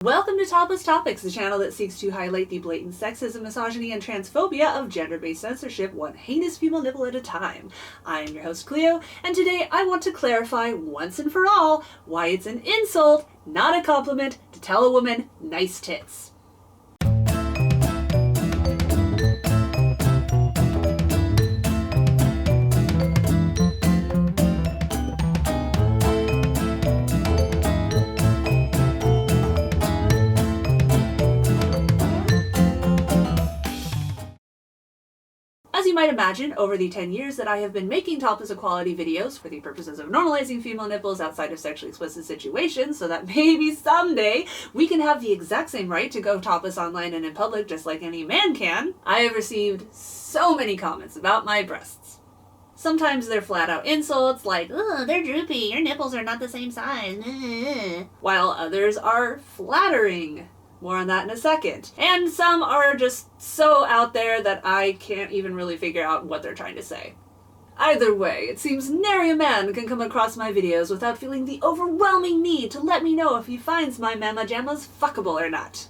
Welcome to Topless Topics, the channel that seeks to highlight the blatant sexism, misogyny, and transphobia of gender-based censorship, one heinous female nipple at a time. I am your host, Cleo, and today I want to clarify once and for all why it's an insult, not a compliment, to tell a woman nice tits. As you might imagine, over the 10 years that I have been making topless equality videos for the purposes of normalizing female nipples outside of sexually explicit situations so that maybe someday we can have the exact same right to go topless online and in public just like any man can, I have received so many comments about my breasts. Sometimes they're flat-out insults like, "Oh, they're droopy, your nipples are not the same size," while others are flattering. More on that in a second. And some are just so out there that I can't even really figure out what they're trying to say. Either way, it seems nary a man can come across my videos without feeling the overwhelming need to let me know if he finds my mamma jammas fuckable or not.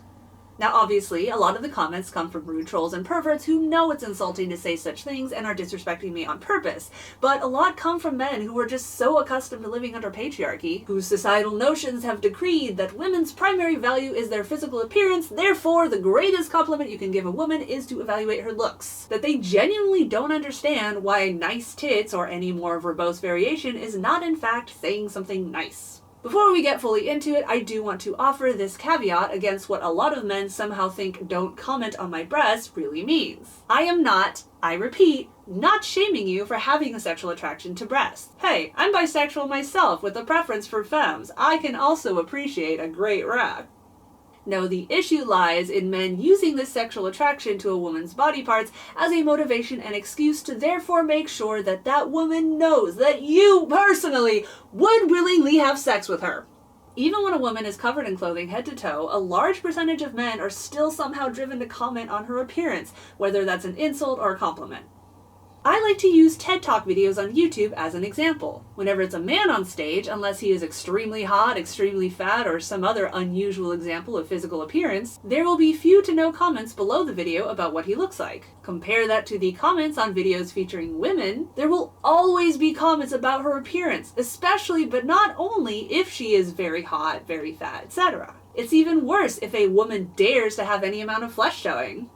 Now obviously, a lot of the comments come from rude trolls and perverts who know it's insulting to say such things and are disrespecting me on purpose, but a lot come from men who are just so accustomed to living under patriarchy, whose societal notions have decreed that women's primary value is their physical appearance, therefore the greatest compliment you can give a woman is to evaluate her looks. That they genuinely don't understand why nice tits or any more verbose variation is not in fact saying something nice. Before we get fully into it, I do want to offer this caveat against what a lot of men somehow think "don't comment on my breasts" really means. I am not, I repeat, not shaming you for having a sexual attraction to breasts. Hey, I'm bisexual myself with a preference for femmes. I can also appreciate a great rack. No, the issue lies in men using this sexual attraction to a woman's body parts as a motivation and excuse to therefore make sure that that woman knows that you personally would willingly have sex with her. Even when a woman is covered in clothing head to toe, a large percentage of men are still somehow driven to comment on her appearance, whether that's an insult or a compliment. I like to use TED Talk videos on YouTube as an example. Whenever it's a man on stage, unless he is extremely hot, extremely fat, or some other unusual example of physical appearance, there will be few to no comments below the video about what he looks like. Compare that to the comments on videos featuring women, there will always be comments about her appearance, especially but not only if she is very hot, very fat, etc. It's even worse if a woman dares to have any amount of flesh showing.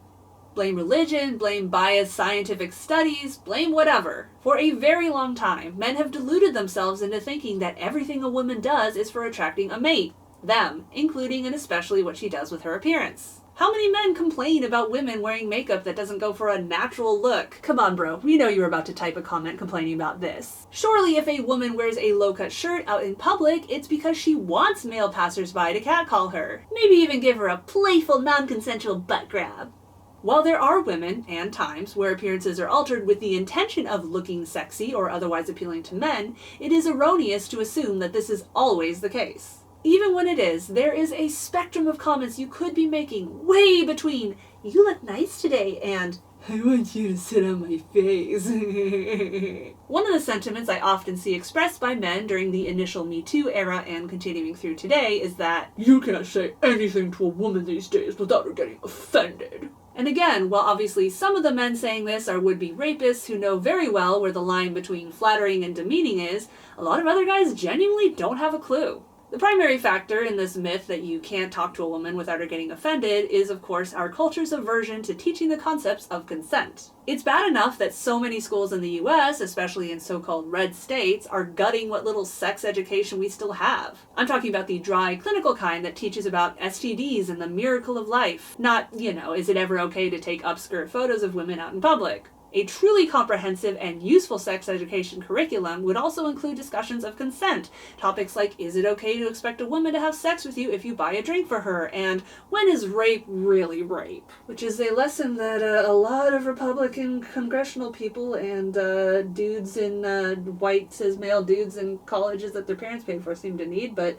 Blame religion, blame biased scientific studies, blame whatever. For a very long time, men have deluded themselves into thinking that everything a woman does is for attracting a mate. Them, including and especially what she does with her appearance. How many men complain about women wearing makeup that doesn't go for a natural look? Come on, bro, we know you're about to type a comment complaining about this. Surely if a woman wears a low-cut shirt out in public, it's because she wants male passersby to catcall her. Maybe even give her a playful, non-consensual butt grab. While there are women, and times, where appearances are altered with the intention of looking sexy or otherwise appealing to men, it is erroneous to assume that this is always the case. Even when it is, there is a spectrum of comments you could be making way between "you look nice today" and "I want you to sit on my face." One of the sentiments I often see expressed by men during the initial Me Too era and continuing through today is that "you can't say anything to a woman these days without her getting offended." And again, while obviously some of the men saying this are would-be rapists who know very well where the line between flattering and demeaning is, a lot of other guys genuinely don't have a clue. The primary factor in this myth that you can't talk to a woman without her getting offended is, of course, our culture's aversion to teaching the concepts of consent. It's bad enough that so many schools in the US, especially in so-called red states, are gutting what little sex education we still have. I'm talking about the dry, clinical kind that teaches about STDs and the miracle of life. Not, is it ever okay to take upskirt photos of women out in public? A truly comprehensive and useful sex education curriculum would also include discussions of consent. Topics like, is it okay to expect a woman to have sex with you if you buy a drink for her? And when is rape really rape? Which is a lesson that a lot of Republican congressional people and dudes in white cis male dudes in colleges that their parents paid for seem to need. But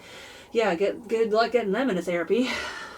yeah, good luck getting them into therapy.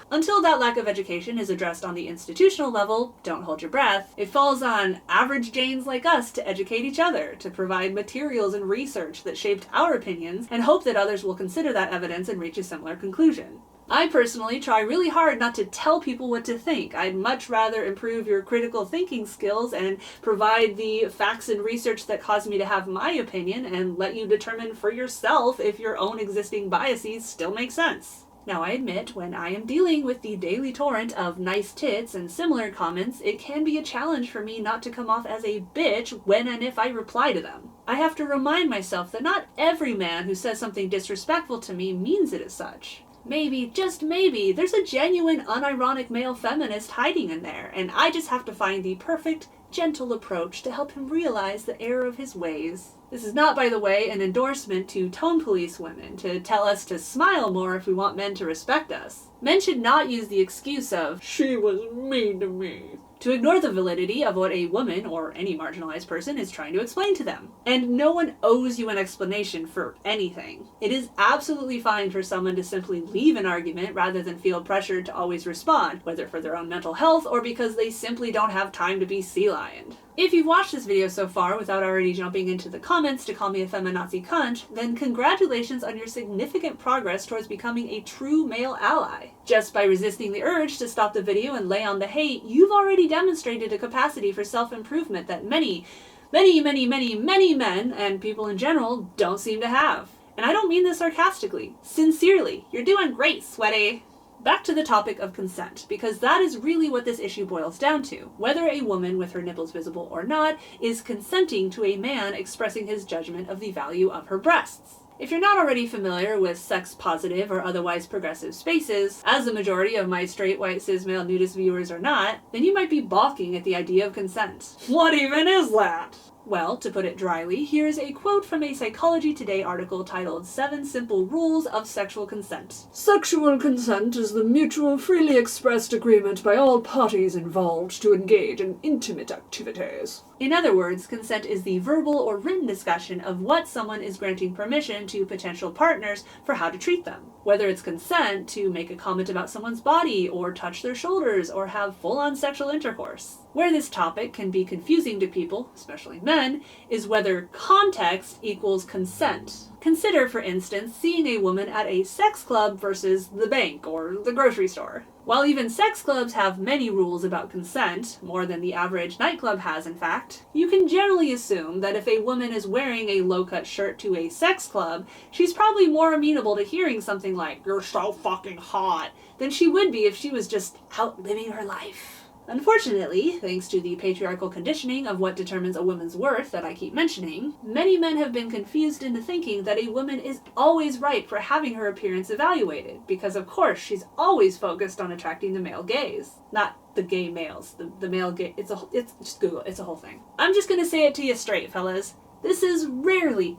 Until that lack of education is addressed on the institutional level, don't hold your breath, it falls on average Janes like us to educate each other, to provide materials and research that shaped our opinions, and hope that others will consider that evidence and reach a similar conclusion. I personally try really hard not to tell people what to think. I'd much rather improve your critical thinking skills and provide the facts and research that cause me to have my opinion and let you determine for yourself if your own existing biases still make sense. Now, I admit, when I am dealing with the daily torrent of nice tits and similar comments, it can be a challenge for me not to come off as a bitch when and if I reply to them. I have to remind myself that not every man who says something disrespectful to me means it as such. Maybe, just maybe, there's a genuine, unironic male feminist hiding in there, and I just have to find the perfect, gentle approach to help him realize the error of his ways. This is not, by the way, an endorsement to tone police women, to tell us to smile more if we want men to respect us. Men should not use the excuse of, "she was mean to me," to ignore the validity of what a woman, or any marginalized person, is trying to explain to them. And no one owes you an explanation for anything. It is absolutely fine for someone to simply leave an argument rather than feel pressured to always respond, whether for their own mental health or because they simply don't have time to be sea-lioned. If you've watched this video so far without already jumping into the comments to call me a feminazi cunt, then congratulations on your significant progress towards becoming a true male ally. Just by resisting the urge to stop the video and lay on the hate, you've already demonstrated a capacity for self-improvement that many men, and people in general, don't seem to have. And I don't mean this sarcastically. Sincerely, you're doing great, sweaty. Back to the topic of consent, because that is really what this issue boils down to. Whether a woman, with her nipples visible or not, is consenting to a man expressing his judgment of the value of her breasts. If you're not already familiar with sex-positive or otherwise progressive spaces, as the majority of my straight, white, cis male nudist viewers are not, then you might be balking at the idea of consent. What even is that? Well, to put it dryly, here's a quote from a Psychology Today article titled 7 Simple Rules of Sexual Consent. "Sexual consent is the mutual, freely expressed agreement by all parties involved to engage in intimate activities." In other words, consent is the verbal or written discussion of what someone is granting permission to potential partners for how to treat them. Whether it's consent to make a comment about someone's body, or touch their shoulders, or have full-on sexual intercourse. Where this topic can be confusing to people, especially men, is whether context equals consent. Consider, for instance, seeing a woman at a sex club versus the bank or the grocery store. While even sex clubs have many rules about consent, more than the average nightclub has in fact, you can generally assume that if a woman is wearing a low-cut shirt to a sex club, she's probably more amenable to hearing something like, "You're so fucking hot," than she would be if she was just out living her life. Unfortunately, thanks to the patriarchal conditioning of what determines a woman's worth that I keep mentioning, many men have been confused into thinking that a woman is always right for having her appearance evaluated, because of course she's always focused on attracting the male gaze. Not the gay males, the male gaze, it's just Google, it's a whole thing. I'm just gonna say it to you straight, fellas. This is rarely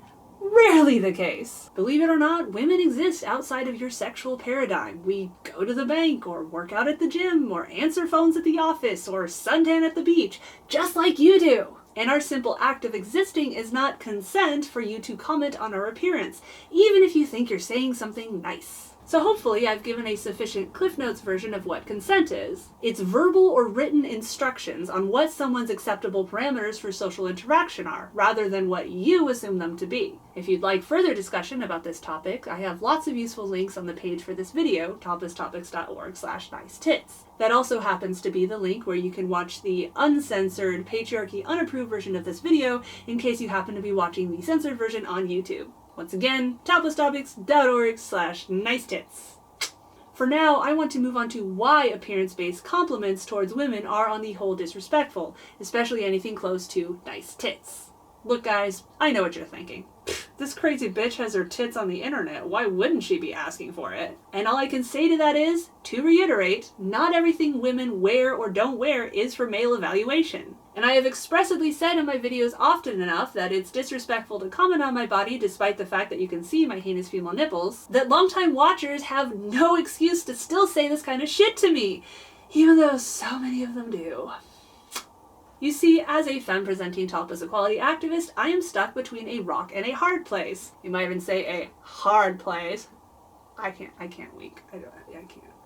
the case. Believe it or not, women exist outside of your sexual paradigm. We go to the bank, or work out at the gym, or answer phones at the office, or suntan at the beach, just like you do. And our simple act of existing is not consent for you to comment on our appearance, even if you think you're saying something nice. So hopefully I've given a sufficient Cliff Notes version of what consent is. It's verbal or written instructions on what someone's acceptable parameters for social interaction are, rather than what you assume them to be. If you'd like further discussion about this topic, I have lots of useful links on the page for this video, toplesstopics.org/nicetits. That also happens to be the link where you can watch the uncensored, patriarchy unapproved version of this video, in case you happen to be watching the censored version on YouTube. Once again, toplesstopics.org/nicetits. For now, I want to move on to why appearance-based compliments towards women are on the whole disrespectful, especially anything close to nice tits. Look guys, I know what you're thinking. This crazy bitch has her tits on the internet, why wouldn't she be asking for it? And all I can say to that is, to reiterate, not everything women wear or don't wear is for male evaluation. And I have expressly said in my videos often enough that it's disrespectful to comment on my body despite the fact that you can see my heinous female nipples, that longtime watchers have no excuse to still say this kind of shit to me, even though so many of them do. You see, as a femme-presenting topless equality activist, I am stuck between a rock and a hard place. You might even say a hard place. I can't weak. I can't.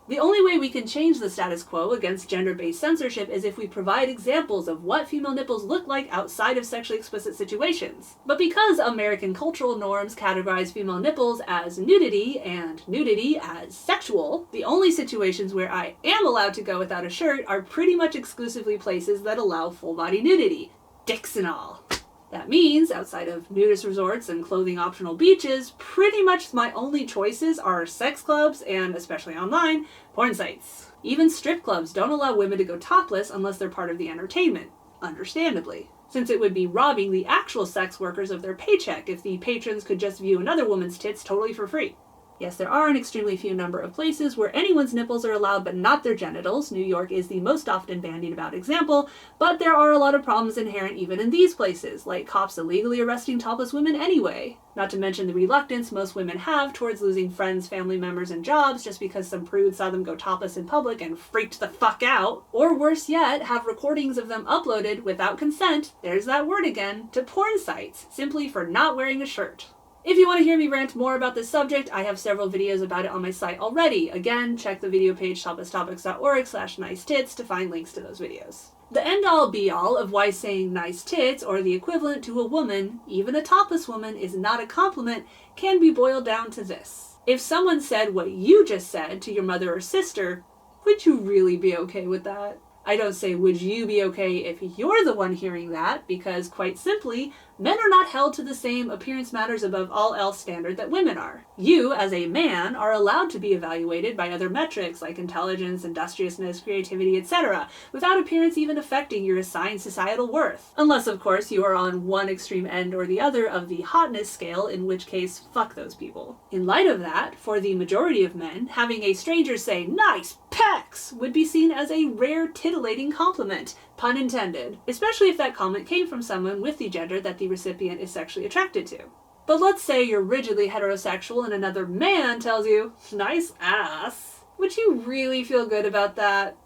The only way we can change the status quo against gender-based censorship is if we provide examples of what female nipples look like outside of sexually explicit situations. But because American cultural norms categorize female nipples as nudity and nudity as sexual, the only situations where I am allowed to go without a shirt are pretty much exclusively places that allow full-body nudity. Dicks and all. That means, outside of nudist resorts and clothing-optional beaches, pretty much my only choices are sex clubs and, especially online, porn sites. Even strip clubs don't allow women to go topless unless they're part of the entertainment, understandably, since it would be robbing the actual sex workers of their paycheck if the patrons could just view another woman's tits totally for free. Yes, there are an extremely few number of places where anyone's nipples are allowed but not their genitals. New York is the most often bandied about example, but there are a lot of problems inherent even in these places, like cops illegally arresting topless women anyway. Not to mention the reluctance most women have towards losing friends, family members, and jobs just because some prude saw them go topless in public and freaked the fuck out. Or worse yet, have recordings of them uploaded without consent, there's that word again, to porn sites, simply for not wearing a shirt. If you want to hear me rant more about this subject, I have several videos about it on my site already. Again, check the video page toplesstopics.org/nicetits to find links to those videos. The end-all be-all of why saying nice tits, or the equivalent to a woman, even a topless woman, is not a compliment can be boiled down to this. If someone said what you just said to your mother or sister, would you really be okay with that? I don't say would you be okay if you're the one hearing that, because quite simply, men are not held to the same appearance matters above all else standard that women are. You, as a man, are allowed to be evaluated by other metrics like intelligence, industriousness, creativity, etc., without appearance even affecting your assigned societal worth. Unless, of course, you are on one extreme end or the other of the hotness scale, in which case, fuck those people. In light of that, for the majority of men, having a stranger say, "Nice pecs," would be seen as a rare titillating compliment, pun intended, especially if that comment came from someone with the gender that the recipient is sexually attracted to. But let's say you're rigidly heterosexual and another man tells you, "Nice ass." Would you really feel good about that?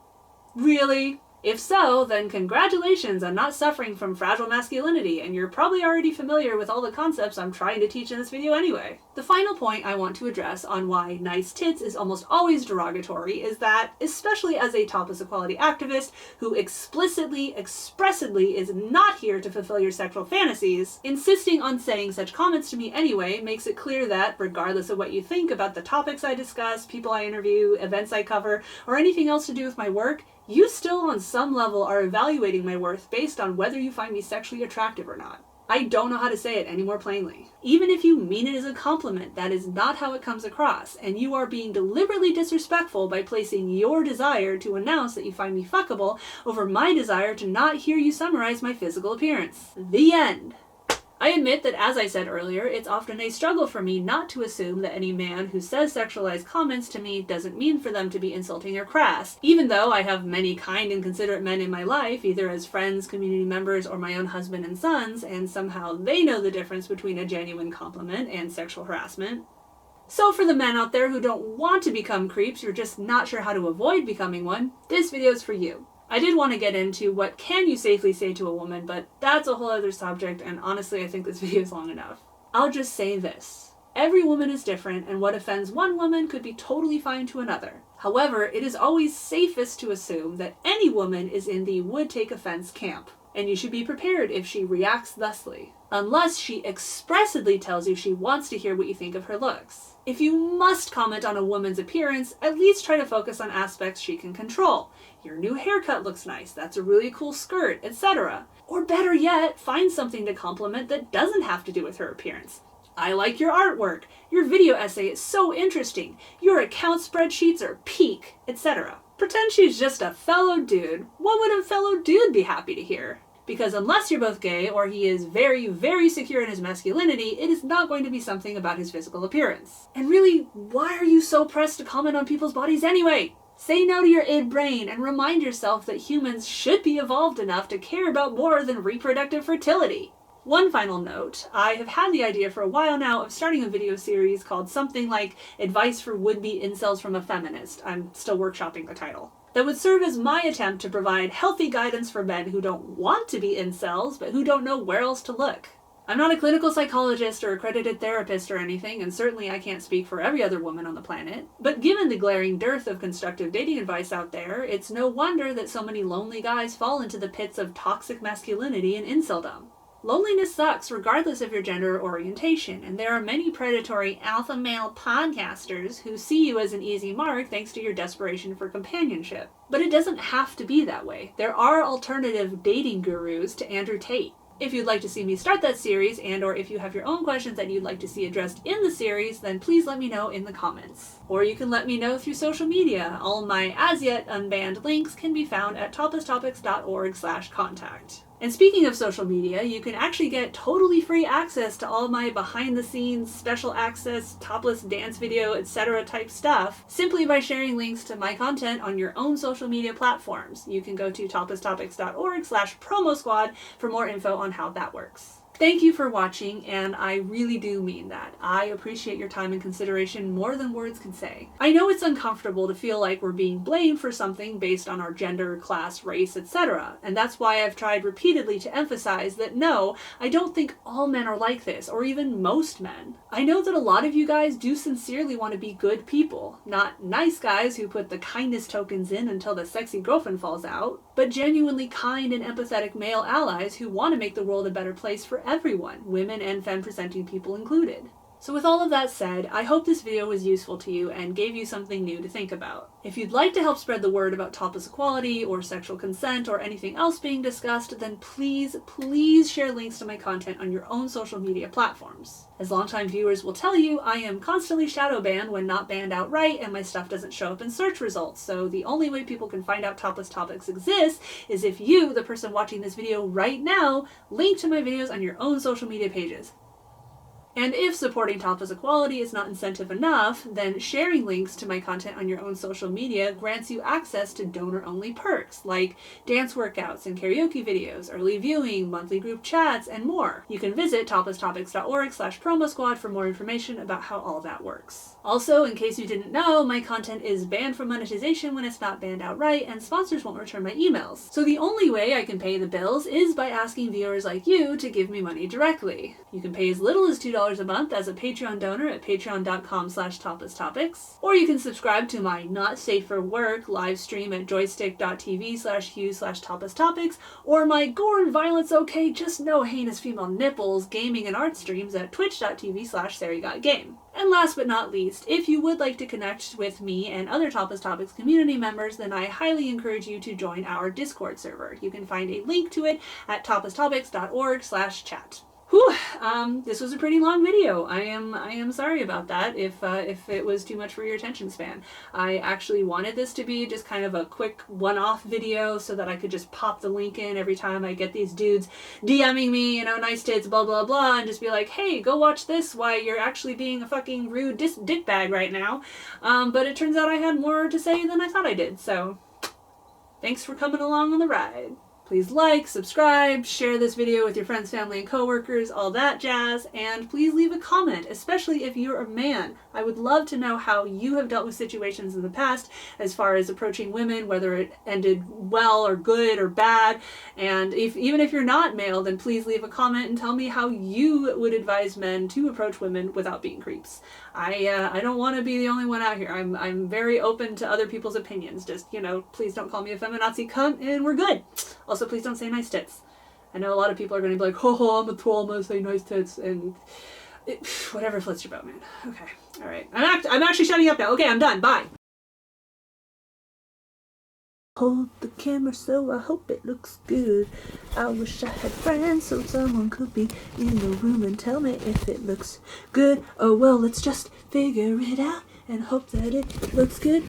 Really? If so, then congratulations on not suffering from fragile masculinity, and you're probably already familiar with all the concepts I'm trying to teach in this video anyway. The final point I want to address on why nice tits is almost always derogatory is that, especially as a topless equality activist who expressly is not here to fulfill your sexual fantasies, insisting on saying such comments to me anyway makes it clear that, regardless of what you think about the topics I discuss, people I interview, events I cover, or anything else to do with my work, you still on some level are evaluating my worth based on whether you find me sexually attractive or not. I don't know how to say it any more plainly. Even if you mean it as a compliment, that is not how it comes across, and you are being deliberately disrespectful by placing your desire to announce that you find me fuckable over my desire to not hear you summarize my physical appearance. The end. I admit that, as I said earlier, it's often a struggle for me not to assume that any man who says sexualized comments to me doesn't mean for them to be insulting or crass, even though I have many kind and considerate men in my life, either as friends, community members, or my own husband and sons, and somehow they know the difference between a genuine compliment and sexual harassment. So for the men out there who don't want to become creeps, you're just not sure how to avoid becoming one, this video is for you. I did want to get into what can you safely say to a woman, but that's a whole other subject, and honestly I think this video is long enough. I'll just say this. Every woman is different, and what offends one woman could be totally fine to another. However, it is always safest to assume that any woman is in the would take offense camp, and you should be prepared if she reacts thusly, unless she expressly tells you she wants to hear what you think of her looks. If you must comment on a woman's appearance, at least try to focus on aspects she can control. Your new haircut looks nice, that's a really cool skirt, etc. Or better yet, find something to compliment that doesn't have to do with her appearance. I like your artwork, your video essay is so interesting, your account spreadsheets are peak, etc. Pretend she's just a fellow dude. What would a fellow dude be happy to hear? Because unless you're both gay or he is very, very secure in his masculinity, it is not going to be something about his physical appearance. And really, why are you so pressed to comment on people's bodies anyway? Say no to your id brain and remind yourself that humans should be evolved enough to care about more than reproductive fertility. One final note, I have had the idea for a while now of starting a video series called something like Advice for Would-Be Incels from a Feminist. I'm still workshopping the title. That would serve as my attempt to provide healthy guidance for men who don't want to be incels, but who don't know where else to look. I'm not a clinical psychologist or accredited therapist or anything, and certainly I can't speak for every other woman on the planet, but given the glaring dearth of constructive dating advice out there, it's no wonder that so many lonely guys fall into the pits of toxic masculinity and inceldom. Loneliness sucks regardless of your gender or orientation, and there are many predatory alpha male podcasters who see you as an easy mark thanks to your desperation for companionship. But it doesn't have to be that way. There are alternative dating gurus to Andrew Tate. If you'd like to see me start that series, and or if you have your own questions that you'd like to see addressed in the series, then please let me know in the comments. Or you can let me know through social media. All my as yet unbanned links can be found at toplesstopics.org/contact. And speaking of social media, you can actually get totally free access to all my behind-the-scenes, special access, topless dance video, etc. type stuff simply by sharing links to my content on your own social media platforms. You can go to toplesstopics.org/promosquad for more info on how that works. Thank you for watching, and I really do mean that. I appreciate your time and consideration more than words can say. I know it's uncomfortable to feel like we're being blamed for something based on our gender, class, race, etc. And that's why I've tried repeatedly to emphasize that no, I don't think all men are like this, or even most men. I know that a lot of you guys do sincerely want to be good people, not nice guys who put the kindness tokens in until the sexy girlfriend falls out, but genuinely kind and empathetic male allies who want to make the world a better place for everyone, women and femme-presenting people included. So with all of that said, I hope this video was useful to you and gave you something new to think about. If you'd like to help spread the word about topless equality or sexual consent or anything else being discussed, then please share links to my content on your own social media platforms. As longtime viewers will tell you, I am constantly shadow banned when not banned outright, and my stuff doesn't show up in search results, so the only way people can find out Topless Topics exists is if you, the person watching this video right now, link to my videos on your own social media pages. And if supporting topless equality is not incentive enough, then sharing links to my content on your own social media grants you access to donor-only perks, like dance workouts and karaoke videos, early viewing, monthly group chats, and more. You can visit toplesstopics.org/promosquad for more information about how all that works. Also, in case you didn't know, my content is banned from monetization when it's not banned outright, and sponsors won't return my emails. So the only way I can pay the bills is by asking viewers like you to give me money directly. You can pay as little as $2 a month as a Patreon donor at patreon.com/toplesstopics, or you can subscribe to my Not Safe for Work live stream at joystick.tv/hugh/toplesstopics, or my Gore and Violence Okay Just No Heinous Female Nipples gaming and art streams at twitch.tv/sarygotgame. And last but not least, if you would like to connect with me and other Topless Topics community members, then I highly encourage you to join our Discord server. You can find a link to it at toplesstopics.org/chat. Whew, this was a pretty long video. I am sorry about that if it was too much for your attention span. I actually wanted this to be just kind of a quick one-off video so that I could just pop the link in every time I get these dudes DMing me, you know, nice tits, blah, blah, blah, and just be like, hey, go watch this while you're actually being a fucking rude dickbag right now. But it turns out I had more to say than I thought I did, so thanks for coming along on the ride. Please like, subscribe, share this video with your friends, family, and coworkers, all that jazz, and please leave a comment, especially if you're a man. I would love to know how you have dealt with situations in the past as far as approaching women, whether it ended well or good or bad, and even if you're not male, then please leave a comment and tell me how you would advise men to approach women without being creeps. I don't want to be the only one out here. I'm very open to other people's opinions. Just, you know, please don't call me a feminazi cunt and we're good. Also, please don't say nice tits. I know a lot of people are going to be like, ho, I'm a troll, I'm going to say nice tits, and whatever floats your boat, man. Okay, all right. I'm actually shutting up now. Okay, I'm done. Bye. Hold the camera so I hope it looks good. I wish I had friends so someone could be in the room and tell me if it looks good. Oh well, let's just figure it out and hope that it looks good.